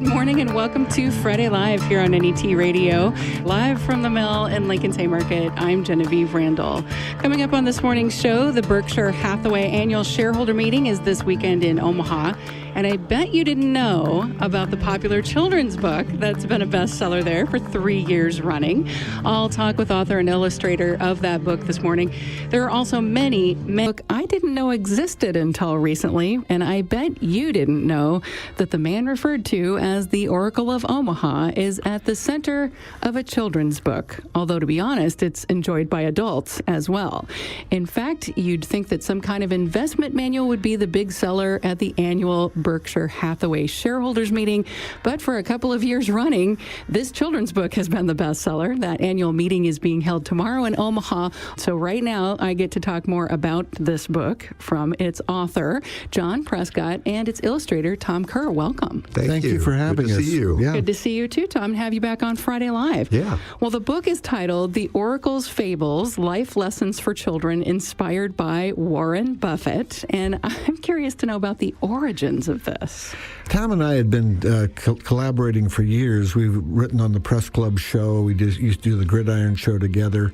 Good morning and welcome to Friday Live here on NET Radio. Live from the mill in Lincoln's Haymarket, I'm Genevieve Randall. Coming up on this morning's show, the Berkshire Hathaway annual shareholder meeting is this weekend in Omaha. And I bet you didn't know about the popular children's book that's been a bestseller there for 3 years running. I'll talk with author and illustrator of that book this morning. There are also many book I didn't know existed until recently, and I bet you didn't know that the man referred to as the Oracle of Omaha is at the center of a children's book. Although, to be honest, it's enjoyed by adults as well. In fact, you'd think that some kind of investment manual would be the big seller at the annual Berkshire Hathaway shareholders meeting, but for a couple of years running, this children's book has been the bestseller. That annual meeting is being held tomorrow in Omaha. So right now, I get to talk more about this book from its author, John Prescott, and its illustrator, Tom Kerr. Welcome. Thank you for having us. Good to see you. Yeah. Good to see you too, Tom, and have you back on Friday Live. Yeah. Well, the book is titled The Oracle's Fables, Life Lessons for Children, inspired by Warren Buffett. And I'm curious to know about the origins of this. Tom and I had been collaborating for years. We've written on the Press Club show. We used to do the Gridiron show together.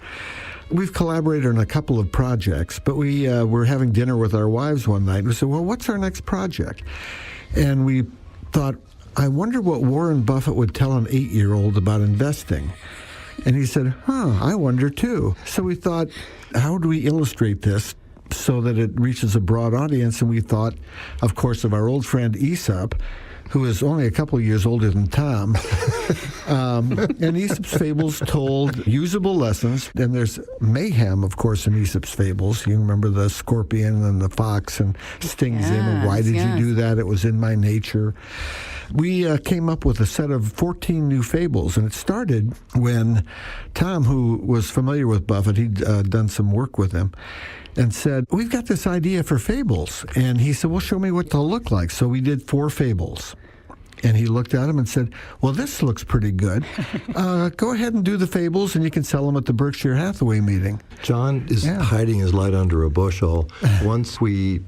We've collaborated on a couple of projects, but we were having dinner with our wives one night. And we said, well, what's our next project? And we thought, I wonder what Warren Buffett would tell an 8-year-old about investing. And he said, I wonder too. So we thought, how do we illustrate this so that it reaches a broad audience? And we thought, of course, of our old friend Aesop, who is only a couple of years older than Tom. And Aesop's Fables told usable lessons. And there's mayhem, of course, in Aesop's Fables. You remember the scorpion and the fox and stings him. And why did you do that? It was in my nature. We came up with a set of 14 new fables, and it started when Tom, who was familiar with Buffett, he'd done some work with him, and said, we've got this idea for fables. And he said, well, show me what they'll look like. So we did 4 fables. And he looked at him and said, well, this looks pretty good. Go ahead and do the fables, and you can sell them at the Berkshire Hathaway meeting. John is hiding his light under a bushel. Once we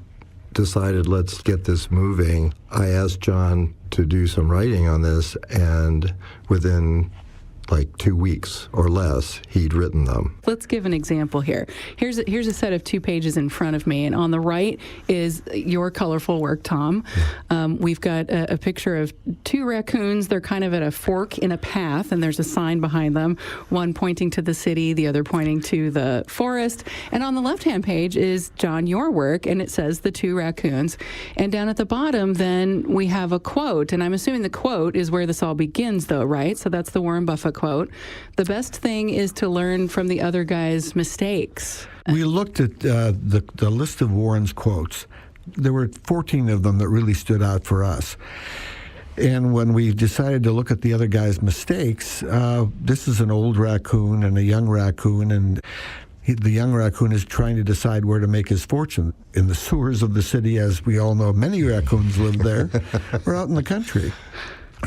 decided, let's get this moving, I asked John to do some writing on this, and within like 2 weeks or less, he'd written them. Let's give an example here. Here's a set of 2 pages in front of me, and on the right is your colorful work, Tom. We've got a picture of 2 raccoons. They're kind of at a fork in a path, and there's a sign behind them, one pointing to the city, the other pointing to the forest. And on the left-hand page is, John, your work, and it says the 2 raccoons. And down at the bottom, then, we have a quote, and I'm assuming the quote is where this all begins, though, right? So that's the Warren Buffett quote. The best thing is to learn from the other guy's mistakes. We looked at the list of Warren's quotes. There were 14 of them that really stood out for us. And when we decided to look at the other guy's mistakes, this is an old raccoon and a young raccoon, and the young raccoon is trying to decide where to make his fortune. In the sewers of the city, as we all know, many raccoons live there, or out in the country.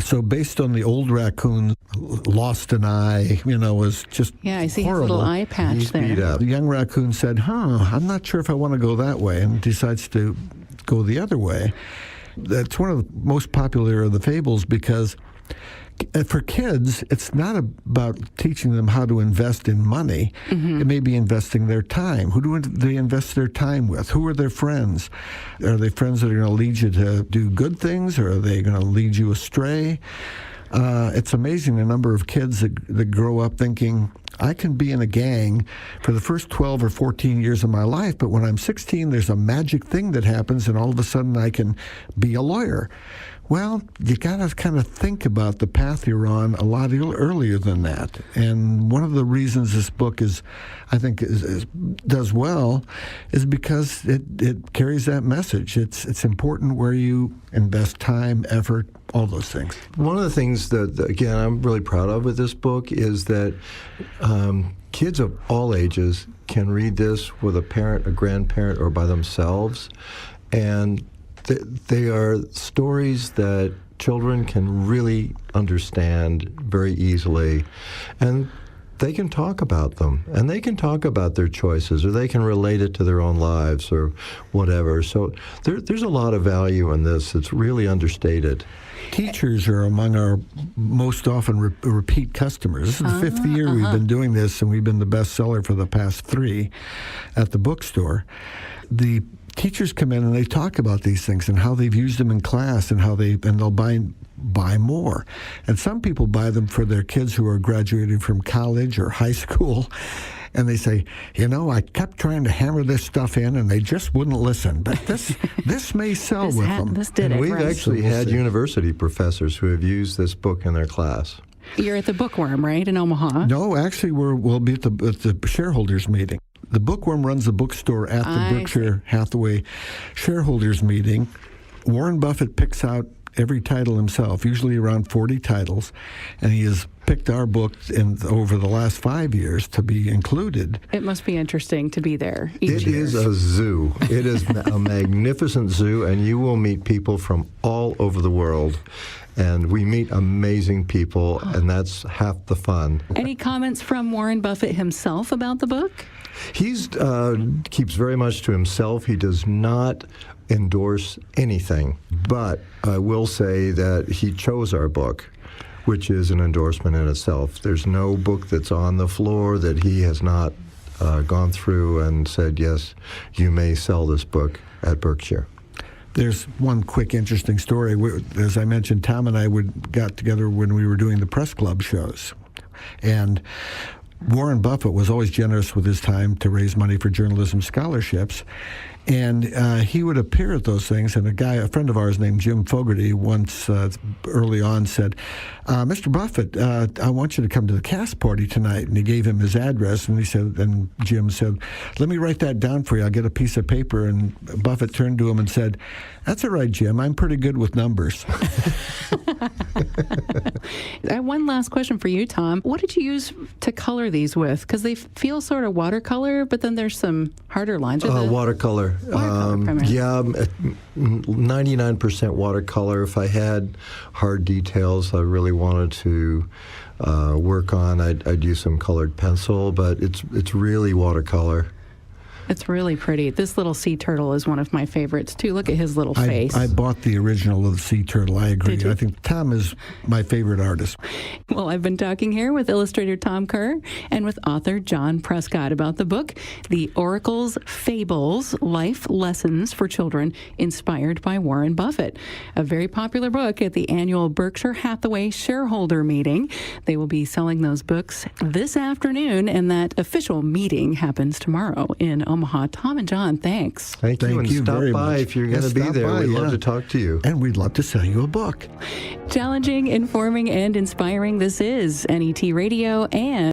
So based on the old raccoon, lost an eye, was just I see horrible. His little eye patch He's there. beat up. The young raccoon said, I'm not sure if I want to go that way, and decides to go the other way. That's one of the most popular of the fables because for kids, it's not about teaching them how to invest in money. Mm-hmm. It may be investing their time. Who do they invest their time with? Who are their friends? Are they friends that are going to lead you to do good things, or are they going to lead you astray? It's amazing the number of kids that grow up thinking, I can be in a gang for the first 12 or 14 years of my life, but when I'm 16, there's a magic thing that happens, and all of a sudden I can be a lawyer. Well, you got to kind of think about the path you're on a lot earlier than that. And one of the reasons this book does well is because it carries that message. It's important where you invest time, effort, all those things. One of the things that, again, I'm really proud of with this book is that kids of all ages can read this with a parent, a grandparent, or by themselves. And they are stories that children can really understand very easily. And they can talk about them, and they can talk about their choices, or they can relate it to their own lives or whatever. So there's a lot of value in this. It's really understated. Teachers are among our most often repeat customers. This is the fifth year we've been doing this, and we've been the best seller for the past 3 at the bookstore. The teachers come in and they talk about these things and how they've used them in class and they'll buy more. And some people buy them for their kids who are graduating from college or high school. And they say, I kept trying to hammer this stuff in, and they just wouldn't listen. But this may sell with them. This did and it. We've right? actually had university professors who have used this book in their class. You're at the Bookworm, right, in Omaha? No, actually, we'll be at the shareholders meeting. The Bookworm runs the bookstore at the Berkshire Hathaway shareholders meeting. Warren Buffett picks out every title himself, usually around 40 titles, and he has picked our book over the last 5 years to be included. It must be interesting to be there each It year. is a zoo. It is a magnificent zoo, and you will meet people from all over the world. And we meet amazing people, and that's half the fun. Any comments from Warren Buffett himself about the book? He's keeps very much to himself. He does not endorse anything, but I will say that he chose our book, which is an endorsement in itself. There's no book that's on the floor that he has not gone through and said, yes, you may sell this book at Berkshire. There's one quick interesting story. As I mentioned, Tom and I got together when we were doing the press club shows. And Warren Buffett was always generous with his time to raise money for journalism scholarships. And he would appear at those things, and a friend of ours named Jim Fogarty once early on said, Mr. Buffett, I want you to come to the cast party tonight. And he gave him his address, and Jim said, let me write that down for you. I'll get a piece of paper. And Buffett turned to him and said, that's all right, Jim. I'm pretty good with numbers. I have one last question for you, Tom. What did you use to color these with? Because they feel sort of watercolor, but then there's some harder lines. Watercolor. Primarily. Yeah, 99% watercolor. If I had hard details I really wanted to work on, I'd use some colored pencil, but it's really watercolor. It's really pretty. This little sea turtle is one of my favorites, too. Look at his little face. I bought the original of the sea turtle. I agree. Did you? I think Tom is my favorite artist. Well, I've been talking here with illustrator Tom Kerr and with author John Prescott about the book, The Oracle's Fables, Life Lessons for Children, inspired by Warren Buffett. A very popular book at the annual Berkshire Hathaway shareholder meeting. They will be selling those books this afternoon, and that official meeting happens tomorrow in Omaha. Tom and John, thanks. Thank you, and stop very by much. if you're going to be there. We'd love to talk to you. And we'd love to sell you a book. Challenging, informing, and inspiring. This is NET Radio and